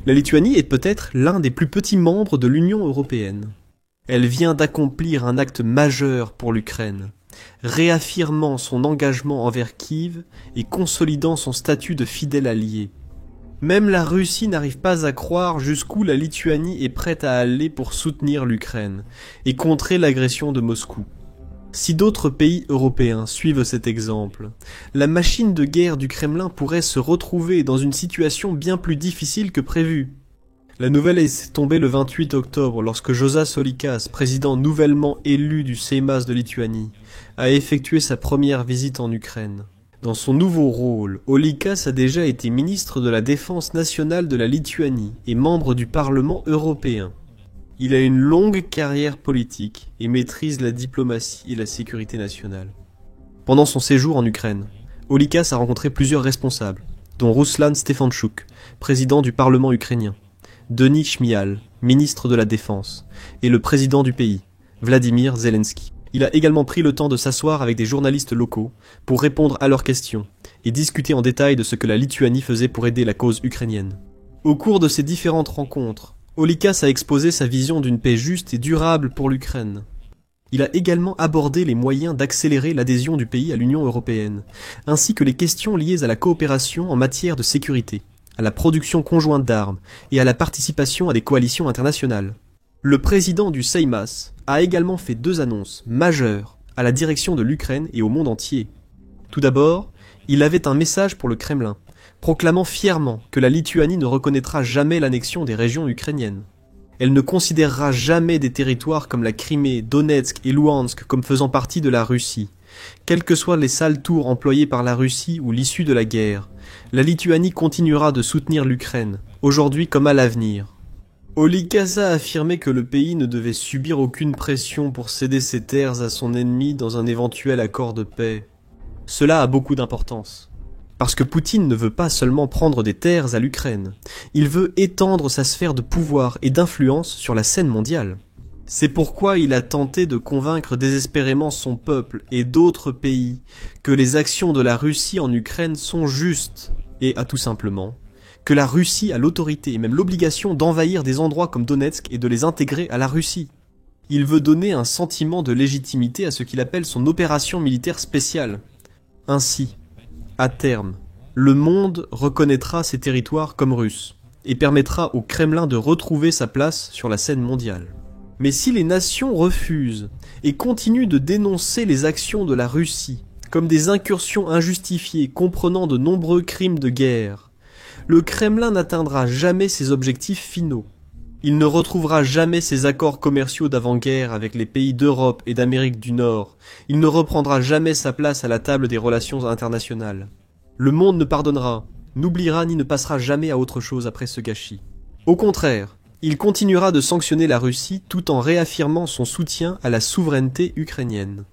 La Lituanie est peut-être l'un des plus petits membres de l'Union européenne. Elle vient d'accomplir un acte majeur pour l'Ukraine, réaffirmant son engagement envers Kiev et consolidant son statut de fidèle allié. Même la Russie n'arrive pas à croire jusqu'où la Lituanie est prête à aller pour soutenir l'Ukraine et contrer l'agression de Moscou. Si d'autres pays européens suivent cet exemple, la machine de guerre du Kremlin pourrait se retrouver dans une situation bien plus difficile que prévu. La nouvelle est tombée le 28 octobre lorsque Jozas Olikas, président nouvellement élu du Seimas de Lituanie, a effectué sa première visite en Ukraine. Dans son nouveau rôle, Olikas a déjà été ministre de la Défense nationale de la Lituanie et membre du Parlement européen. Il a une longue carrière politique et maîtrise la diplomatie et la sécurité nationale. Pendant son séjour en Ukraine, Olikas a rencontré plusieurs responsables, dont Ruslan Stefanchuk, président du Parlement ukrainien, Denis Shmyhal, ministre de la Défense, et le président du pays, Vladimir Zelensky. Il a également pris le temps de s'asseoir avec des journalistes locaux pour répondre à leurs questions et discuter en détail de ce que la Lituanie faisait pour aider la cause ukrainienne. Au cours de ces différentes rencontres, Olikas a exposé sa vision d'une paix juste et durable pour l'Ukraine. Il a également abordé les moyens d'accélérer l'adhésion du pays à l'Union européenne, ainsi que les questions liées à la coopération en matière de sécurité, à la production conjointe d'armes et à la participation à des coalitions internationales. Le président du Seimas a également fait 2 annonces majeures à la direction de l'Ukraine et au monde entier. Tout d'abord, il avait un message pour le Kremlin, proclamant fièrement que la Lituanie ne reconnaîtra jamais l'annexion des régions ukrainiennes. Elle ne considérera jamais des territoires comme la Crimée, Donetsk et Louhansk comme faisant partie de la Russie. Quels que soient les sales tours employés par la Russie ou l'issue de la guerre, la Lituanie continuera de soutenir l'Ukraine, aujourd'hui comme à l'avenir. Olikas a affirmé que le pays ne devait subir aucune pression pour céder ses terres à son ennemi dans un éventuel accord de paix. Cela a beaucoup d'importance. Parce que Poutine ne veut pas seulement prendre des terres à l'Ukraine, il veut étendre sa sphère de pouvoir et d'influence sur la scène mondiale. C'est pourquoi il a tenté de convaincre désespérément son peuple et d'autres pays que les actions de la Russie en Ukraine sont justes et, tout simplement, que la Russie a l'autorité et même l'obligation d'envahir des endroits comme Donetsk et de les intégrer à la Russie. Il veut donner un sentiment de légitimité à ce qu'il appelle son opération militaire spéciale. Ainsi, à terme, le monde reconnaîtra ces territoires comme russes et permettra au Kremlin de retrouver sa place sur la scène mondiale. Mais si les nations refusent et continuent de dénoncer les actions de la Russie comme des incursions injustifiées comprenant de nombreux crimes de guerre, le Kremlin n'atteindra jamais ses objectifs finaux. Il ne retrouvera jamais ses accords commerciaux d'avant-guerre avec les pays d'Europe et d'Amérique du Nord. Il ne reprendra jamais sa place à la table des relations internationales. Le monde ne pardonnera, n'oubliera ni ne passera jamais à autre chose après ce gâchis. Au contraire, il continuera de sanctionner la Russie tout en réaffirmant son soutien à la souveraineté ukrainienne.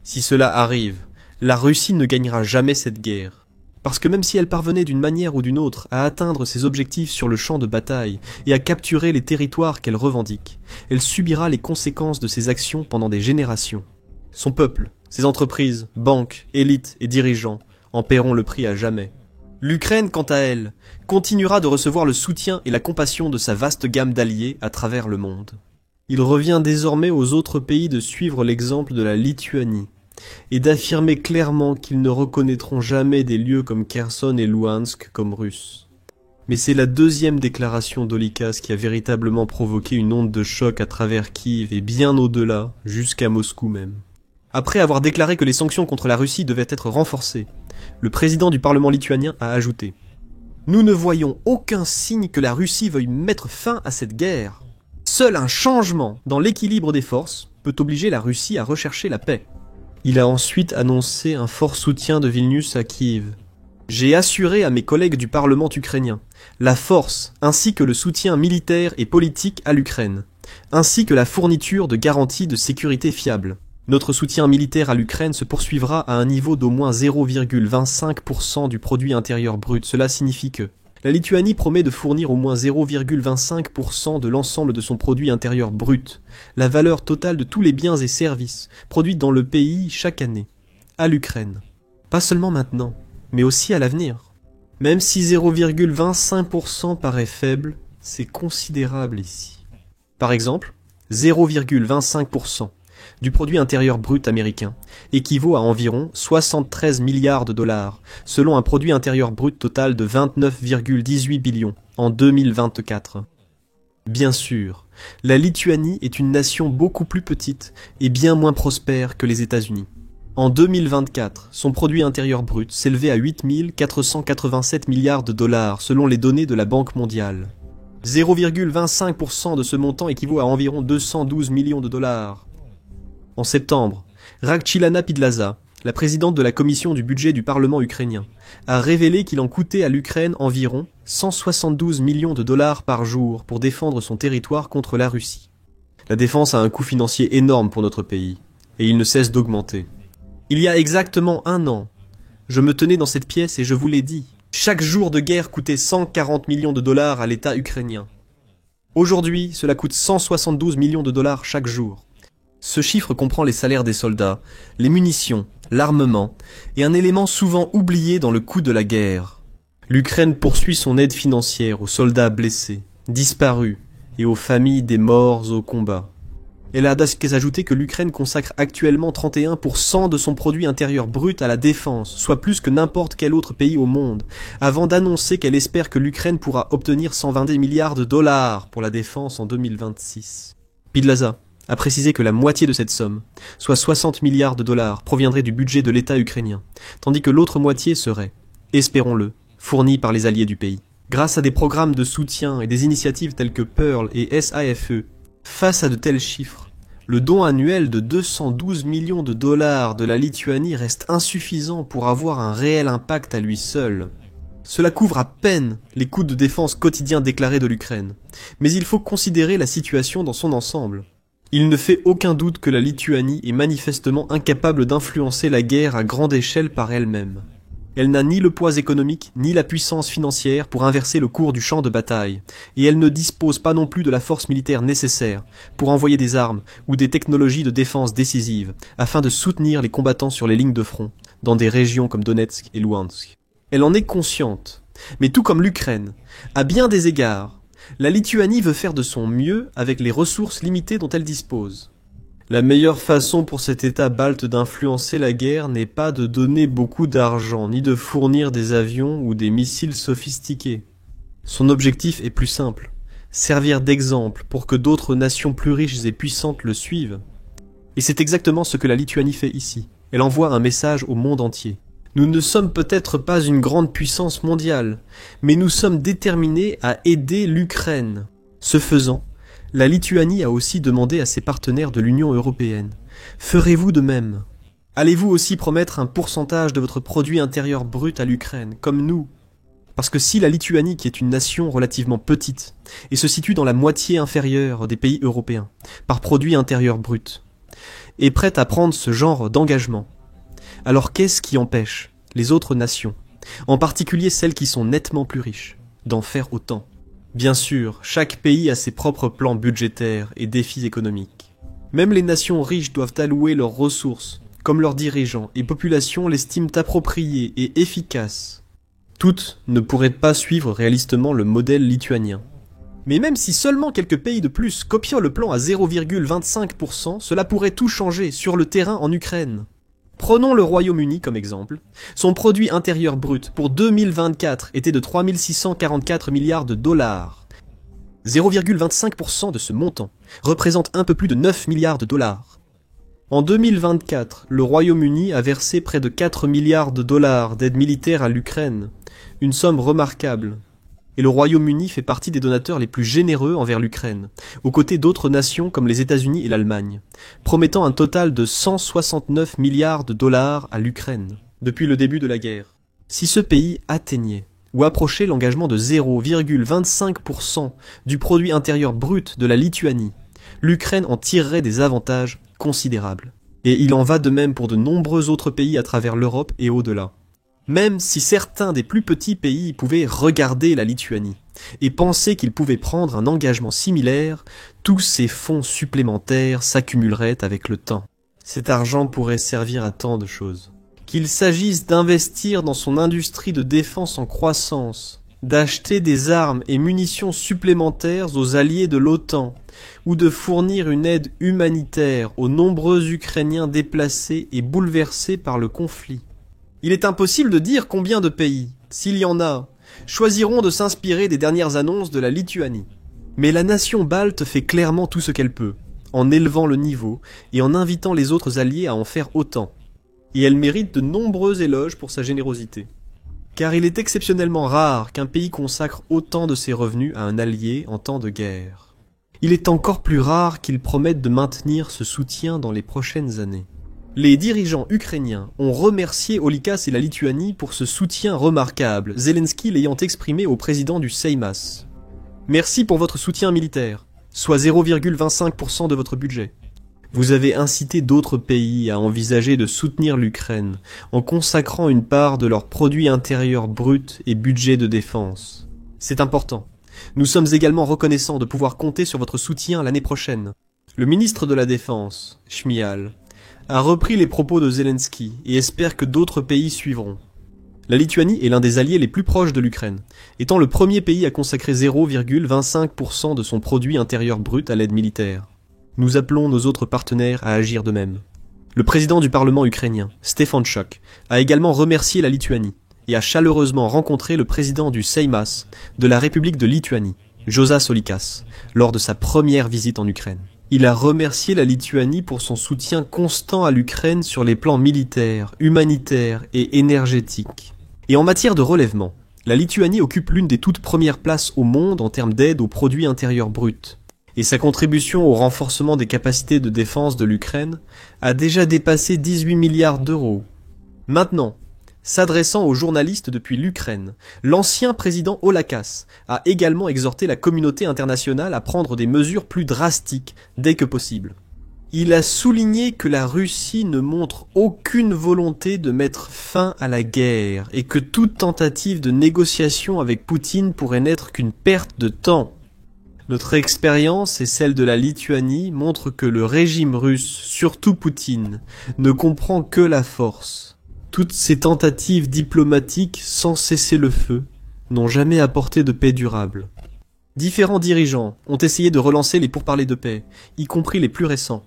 Si cela arrive, la Russie ne gagnera jamais cette guerre. Parce que même si elle parvenait d'une manière ou d'une autre à atteindre ses objectifs sur le champ de bataille et à capturer les territoires qu'elle revendique, elle subira les conséquences de ses actions pendant des générations. Son peuple, ses entreprises, banques, élites et dirigeants en paieront le prix à jamais. L'Ukraine, quant à elle, continuera de recevoir le soutien et la compassion de sa vaste gamme d'alliés à travers le monde. Il revient désormais aux autres pays de suivre l'exemple de la Lituanie et d'affirmer clairement qu'ils ne reconnaîtront jamais des lieux comme Kherson et Louhansk comme russes. Mais c'est la deuxième déclaration d'Olikas qui a véritablement provoqué une onde de choc à travers Kiev et bien au-delà, jusqu'à Moscou même. Après avoir déclaré que les sanctions contre la Russie devaient être renforcées, le président du Parlement lituanien a ajouté « Nous ne voyons aucun signe que la Russie veuille mettre fin à cette guerre. Seul un changement dans l'équilibre des forces peut obliger la Russie à rechercher la paix. » Il a ensuite annoncé un fort soutien de Vilnius à Kiev. J'ai assuré à mes collègues du Parlement ukrainien la force ainsi que le soutien militaire et politique à l'Ukraine, ainsi que la fourniture de garanties de sécurité fiables. Notre soutien militaire à l'Ukraine se poursuivra à un niveau d'au moins 0,25% du produit intérieur brut. Cela signifie que la Lituanie promet de fournir au moins 0,25% de l'ensemble de son produit intérieur brut, la valeur totale de tous les biens et services produits dans le pays chaque année, à l'Ukraine. Pas seulement maintenant, mais aussi à l'avenir. Même si 0,25% paraît faible, c'est considérable ici. Par exemple, 0,25% du produit intérieur brut américain équivaut à environ 73 milliards de dollars, selon un produit intérieur brut total de 29,18 billions en 2024. Bien sûr, la Lituanie est une nation beaucoup plus petite et bien moins prospère que les États-Unis. En 2024, son produit intérieur brut s'élevait à 8 487 milliards de dollars selon les données de la Banque mondiale. 0,25% de ce montant équivaut à environ 212 millions de dollars. En septembre, Radchilana Pidlasa, la présidente de la commission du budget du Parlement ukrainien, a révélé qu'il en coûtait à l'Ukraine environ 172 millions de dollars par jour pour défendre son territoire contre la Russie. La défense a un coût financier énorme pour notre pays, et il ne cesse d'augmenter. Il y a exactement 1 an, je me tenais dans cette pièce et je vous l'ai dit, chaque jour de guerre coûtait 140 millions de dollars à l'État ukrainien. Aujourd'hui, cela coûte 172 millions de dollars chaque jour. Ce chiffre comprend les salaires des soldats, les munitions, l'armement, et un élément souvent oublié dans le coût de la guerre. L'Ukraine poursuit son aide financière aux soldats blessés, disparus, et aux familles des morts au combat. Elle a ajouté que l'Ukraine consacre actuellement 31% de son produit intérieur brut à la défense, soit plus que n'importe quel autre pays au monde, avant d'annoncer qu'elle espère que l'Ukraine pourra obtenir 120 milliards de dollars pour la défense en 2026. Pidlasa a précisé que la moitié de cette somme, soit 60 milliards de dollars, proviendrait du budget de l'État ukrainien, tandis que l'autre moitié serait, espérons-le, fournie par les alliés du pays. Grâce à des programmes de soutien et des initiatives telles que Pearl et SAFE, face à de tels chiffres, le don annuel de 212 millions de dollars de la Lituanie reste insuffisant pour avoir un réel impact à lui seul. Cela couvre à peine les coûts de défense quotidiens déclarés de l'Ukraine, mais il faut considérer la situation dans son ensemble. Il ne fait aucun doute que la Lituanie est manifestement incapable d'influencer la guerre à grande échelle par elle-même. Elle n'a ni le poids économique, ni la puissance financière pour inverser le cours du champ de bataille, et elle ne dispose pas non plus de la force militaire nécessaire pour envoyer des armes ou des technologies de défense décisives afin de soutenir les combattants sur les lignes de front, dans des régions comme Donetsk et Luhansk. Elle en est consciente, mais tout comme l'Ukraine, à bien des égards, la Lituanie veut faire de son mieux avec les ressources limitées dont elle dispose. La meilleure façon pour cet État balte d'influencer la guerre n'est pas de donner beaucoup d'argent, ni de fournir des avions ou des missiles sophistiqués. Son objectif est plus simple, servir d'exemple pour que d'autres nations plus riches et puissantes le suivent. Et c'est exactement ce que la Lituanie fait ici. Elle envoie un message au monde entier. Nous ne sommes peut-être pas une grande puissance mondiale, mais nous sommes déterminés à aider l'Ukraine. Ce faisant, la Lituanie a aussi demandé à ses partenaires de l'Union européenne. Ferez-vous de même? Allez-vous aussi promettre un pourcentage de votre produit intérieur brut à l'Ukraine, comme nous? Parce que si la Lituanie, qui est une nation relativement petite, et se situe dans la moitié inférieure des pays européens, par produit intérieur brut, est prête à prendre ce genre d'engagement, alors qu'est-ce qui empêche les autres nations, en particulier celles qui sont nettement plus riches, d'en faire autant? Bien sûr, chaque pays a ses propres plans budgétaires et défis économiques. Même les nations riches doivent allouer leurs ressources, comme leurs dirigeants et populations l'estiment appropriées et efficaces. Toutes ne pourraient pas suivre réalistement le modèle lituanien. Mais même si seulement quelques pays de plus copiaient le plan à 0,25%, cela pourrait tout changer sur le terrain en Ukraine. Prenons le Royaume-Uni comme exemple. Son produit intérieur brut pour 2024 était de 3 644 milliards de dollars. 0,25% de ce montant représente un peu plus de 9 milliards de dollars. En 2024, le Royaume-Uni a versé près de 4 milliards de dollars d'aide militaire à l'Ukraine, une somme remarquable. Et le Royaume-Uni fait partie des donateurs les plus généreux envers l'Ukraine, aux côtés d'autres nations comme les États-Unis et l'Allemagne, promettant un total de 169 milliards de dollars à l'Ukraine depuis le début de la guerre. Si ce pays atteignait ou approchait l'engagement de 0,25% du produit intérieur brut de la Lituanie, l'Ukraine en tirerait des avantages considérables. Et il en va de même pour de nombreux autres pays à travers l'Europe et au-delà. Même si certains des plus petits pays pouvaient regarder la Lituanie et penser qu'ils pouvaient prendre un engagement similaire, tous ces fonds supplémentaires s'accumuleraient avec le temps. Cet argent pourrait servir à tant de choses. Qu'il s'agisse d'investir dans son industrie de défense en croissance, d'acheter des armes et munitions supplémentaires aux alliés de l'OTAN, ou de fournir une aide humanitaire aux nombreux Ukrainiens déplacés et bouleversés par le conflit. Il est impossible de dire combien de pays, s'il y en a, choisiront de s'inspirer des dernières annonces de la Lituanie. Mais la nation balte fait clairement tout ce qu'elle peut, en élevant le niveau et en invitant les autres alliés à en faire autant. Et elle mérite de nombreux éloges pour sa générosité. Car il est exceptionnellement rare qu'un pays consacre autant de ses revenus à un allié en temps de guerre. Il est encore plus rare qu'il promette de maintenir ce soutien dans les prochaines années. Les dirigeants ukrainiens ont remercié Olicas et la Lituanie pour ce soutien remarquable, Zelensky l'ayant exprimé au président du Seimas. Merci pour votre soutien militaire, soit 0,25% de votre budget. Vous avez incité d'autres pays à envisager de soutenir l'Ukraine en consacrant une part de leur produit intérieur brut et budget de défense. C'est important. Nous sommes également reconnaissants de pouvoir compter sur votre soutien l'année prochaine. Le ministre de la Défense, Shmyhal, a repris les propos de Zelensky et espère que d'autres pays suivront. La Lituanie est l'un des alliés les plus proches de l'Ukraine, étant le premier pays à consacrer 0,25% de son produit intérieur brut à l'aide militaire. Nous appelons nos autres partenaires à agir de même. Le président du Parlement ukrainien, Stefanchuk, a également remercié la Lituanie et a chaleureusement rencontré le président du Seimas de la République de Lituanie, Josas Olicas, lors de sa première visite en Ukraine. Il a remercié la Lituanie pour son soutien constant à l'Ukraine sur les plans militaires, humanitaires et énergétiques. Et en matière de relèvement, la Lituanie occupe l'une des toutes premières places au monde en termes d'aide au produit intérieur brut. Et sa contribution au renforcement des capacités de défense de l'Ukraine a déjà dépassé 18 milliards d'euros. Maintenant, s'adressant aux journalistes depuis l'Ukraine, l'ancien président Olicas a également exhorté la communauté internationale à prendre des mesures plus drastiques dès que possible. Il a souligné que la Russie ne montre aucune volonté de mettre fin à la guerre et que toute tentative de négociation avec Poutine pourrait n'être qu'une perte de temps. Notre expérience et celle de la Lituanie montrent que le régime russe, surtout Poutine, ne comprend que la force. Toutes ces tentatives diplomatiques sans cessez-le-feu n'ont jamais apporté de paix durable. Différents dirigeants ont essayé de relancer les pourparlers de paix, y compris les plus récents.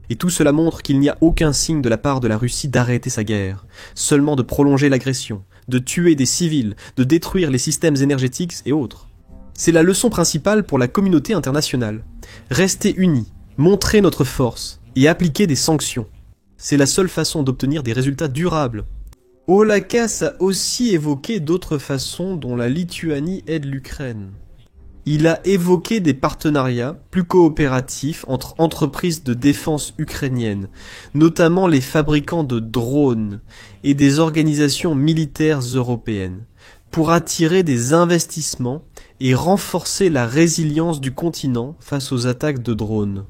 Et tout cela montre qu'il n'y a aucun signe de la part de la Russie d'arrêter sa guerre, seulement de prolonger l'agression, de tuer des civils, de détruire les systèmes énergétiques et autres. C'est la leçon principale pour la communauté internationale. Rester unis, montrer notre force et appliquer des sanctions. C'est la seule façon d'obtenir des résultats durables. Olicas a aussi évoqué d'autres façons dont la Lituanie aide l'Ukraine. Il a évoqué des partenariats plus coopératifs entre entreprises de défense ukrainiennes, notamment les fabricants de drones et des organisations militaires européennes, pour attirer des investissements et renforcer la résilience du continent face aux attaques de drones.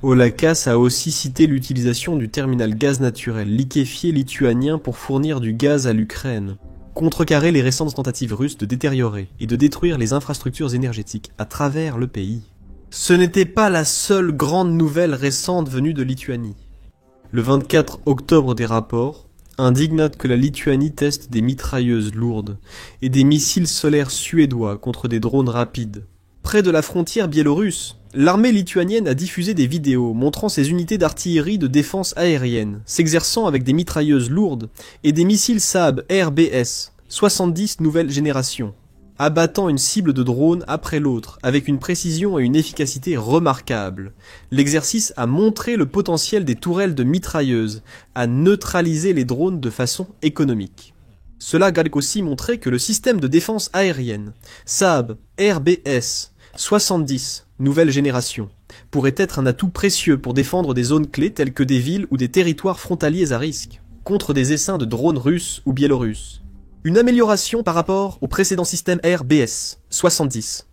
Olicas a aussi cité l'utilisation du terminal gaz naturel liquéfié lituanien pour fournir du gaz à l'Ukraine, contrecarrer les récentes tentatives russes de détériorer et de détruire les infrastructures énergétiques à travers le pays. Ce n'était pas la seule grande nouvelle récente venue de Lituanie. Le 24 octobre, des rapports indignent que la Lituanie teste des mitrailleuses lourdes et des missiles solaires suédois contre des drones rapides. Près de la frontière biélorusse, l'armée lituanienne a diffusé des vidéos montrant ses unités d'artillerie de défense aérienne s'exerçant avec des mitrailleuses lourdes et des missiles Saab RBS 70 nouvelle génération, abattant une cible de drone après l'autre avec une précision et une efficacité remarquables. L'exercice a montré le potentiel des tourelles de mitrailleuses à neutraliser les drones de façon économique. Cela a aussi montré que le système de défense aérienne Saab RBS 70 nouvelle génération pourrait être un atout précieux pour défendre des zones clés telles que des villes ou des territoires frontaliers à risque, contre des essaims de drones russes ou biélorusses. Une amélioration par rapport au précédent système RBS 70.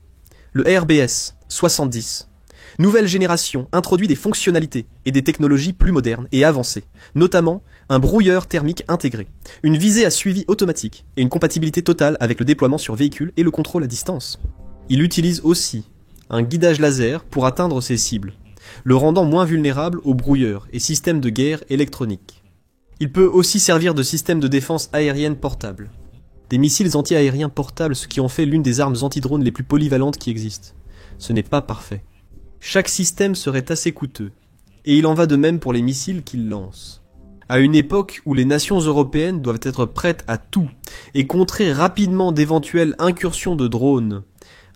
Le RBS 70, nouvelle génération, introduit des fonctionnalités et des technologies plus modernes et avancées, notamment un brouilleur thermique intégré, une visée à suivi automatique et une compatibilité totale avec le déploiement sur véhicule et le contrôle à distance. Il utilise aussi un guidage laser pour atteindre ses cibles, le rendant moins vulnérable aux brouilleurs et systèmes de guerre électroniques. Il peut aussi servir de système de défense aérienne portable. des missiles anti-aériens portables, ce qui en fait l'une des armes anti-drones les plus polyvalentes qui existent. Ce n'est pas parfait. Chaque système serait assez coûteux, et il en va de même pour les missiles qu'ils lancent. À une époque où les nations européennes doivent être prêtes à tout, et contrer rapidement d'éventuelles incursions de drones,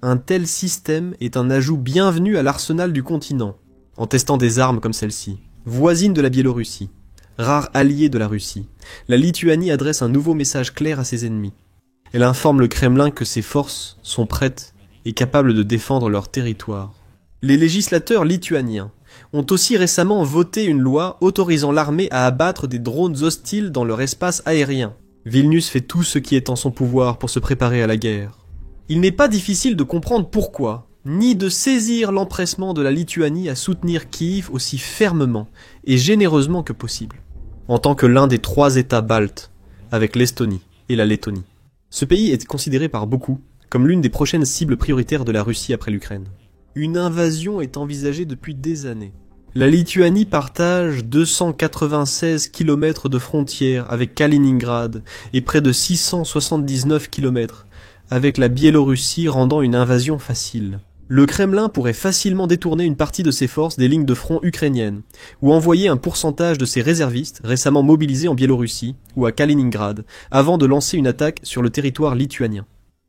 un tel système est un ajout bienvenu à l'arsenal du continent, en testant des armes comme celle-ci. Voisine de la Biélorussie, rare alliée de la Russie, la Lituanie adresse un nouveau message clair à ses ennemis. Elle informe le Kremlin que ses forces sont prêtes et capables de défendre leur territoire. Les législateurs lituaniens ont aussi récemment voté une loi autorisant l'armée à abattre des drones hostiles dans leur espace aérien. Vilnius fait tout ce qui est en son pouvoir pour se préparer à la guerre. Il n'est pas difficile de comprendre pourquoi, ni de saisir l'empressement de la Lituanie à soutenir Kiev aussi fermement et généreusement que possible, en tant que l'un des 3 États baltes, avec l'Estonie et la Lettonie. Ce pays est considéré par beaucoup comme l'une des prochaines cibles prioritaires de la Russie après l'Ukraine. Une invasion est envisagée depuis des années. La Lituanie partage 296 km de frontière avec Kaliningrad et près de 679 km avec la Biélorussie, rendant une invasion facile. Le Kremlin pourrait facilement détourner une partie de ses forces des lignes de front ukrainiennes, ou envoyer un pourcentage de ses réservistes récemment mobilisés en Biélorussie ou à Kaliningrad, avant de lancer une attaque sur le territoire lituanien.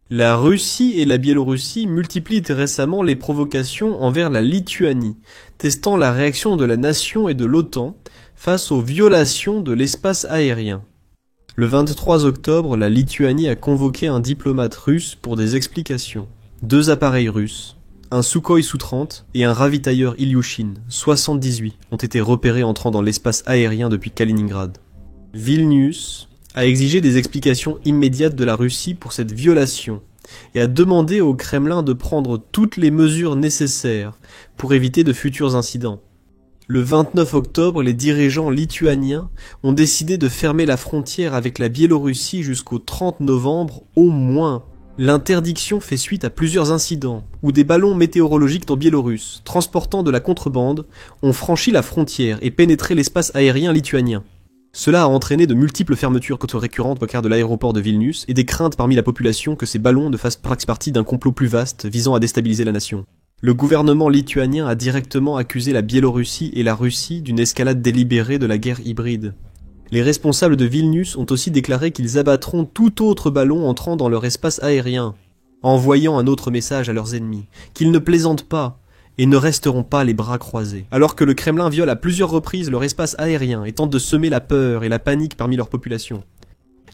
La Russie et la Biélorussie multiplient récemment les provocations envers la Lituanie, testant la réaction de la nation et de l'OTAN face aux violations de l'espace aérien. Le 23 octobre, la Lituanie a convoqué un diplomate russe pour des explications. 2 appareils russes, un Sukhoi Su-30 et un ravitailleur Ilyushin, 78, ont été repérés entrant dans l'espace aérien depuis Kaliningrad. Vilnius a exigé des explications immédiates de la Russie pour cette violation et a demandé au Kremlin de prendre toutes les mesures nécessaires pour éviter de futurs incidents. Le 29 octobre, les dirigeants lituaniens ont décidé de fermer la frontière avec la Biélorussie jusqu'au 30 novembre au moins. L'interdiction fait suite à plusieurs incidents où des ballons météorologiques en biélorusse, transportant de la contrebande, ont franchi la frontière et pénétré l'espace aérien lituanien. Cela a entraîné de multiples fermetures récurrentes au cœur de l'aéroport de Vilnius et des craintes parmi la population que ces ballons ne fassent partie d'un complot plus vaste visant à déstabiliser la nation. Le gouvernement lituanien a directement accusé la Biélorussie et la Russie d'une escalade délibérée de la guerre hybride. Les responsables de Vilnius ont aussi déclaré qu'ils abattront tout autre ballon entrant dans leur espace aérien, envoyant un autre message à leurs ennemis, qu'ils ne plaisantent pas et ne resteront pas les bras croisés, alors que le Kremlin viole à plusieurs reprises leur espace aérien et tente de semer la peur et la panique parmi leur population.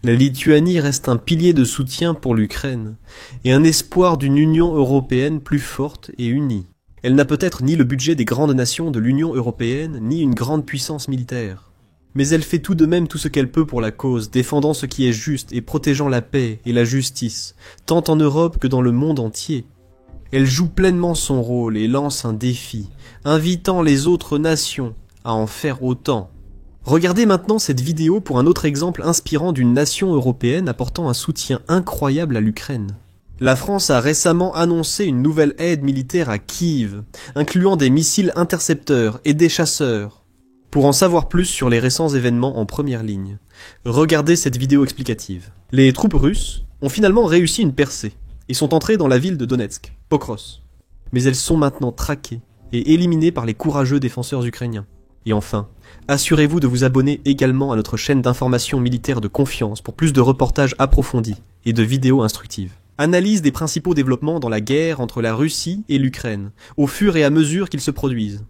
La Lituanie reste un pilier de soutien pour l'Ukraine et un espoir d'une Union européenne plus forte et unie. Elle n'a peut-être ni le budget des grandes nations de l'Union européenne, ni une grande puissance militaire. Mais elle fait tout de même tout ce qu'elle peut pour la cause, défendant ce qui est juste et protégeant la paix et la justice, tant en Europe que dans le monde entier. Elle joue pleinement son rôle et lance un défi, invitant les autres nations à en faire autant. Regardez maintenant cette vidéo pour un autre exemple inspirant d'une nation européenne apportant un soutien incroyable à l'Ukraine. La France a récemment annoncé une nouvelle aide militaire à Kiev, incluant des missiles intercepteurs et des chasseurs. Pour en savoir plus sur les récents événements en première ligne, regardez cette vidéo explicative. Les troupes russes ont finalement réussi une percée et sont entrées dans la ville de Donetsk, Pokros. Mais elles sont maintenant traquées et éliminées par les courageux défenseurs ukrainiens. Et enfin, assurez-vous de vous abonner également à notre chaîne d'information militaire de confiance pour plus de reportages approfondis et de vidéos instructives. Analyse des principaux développements dans la guerre entre la Russie et l'Ukraine, au fur et à mesure qu'ils se produisent.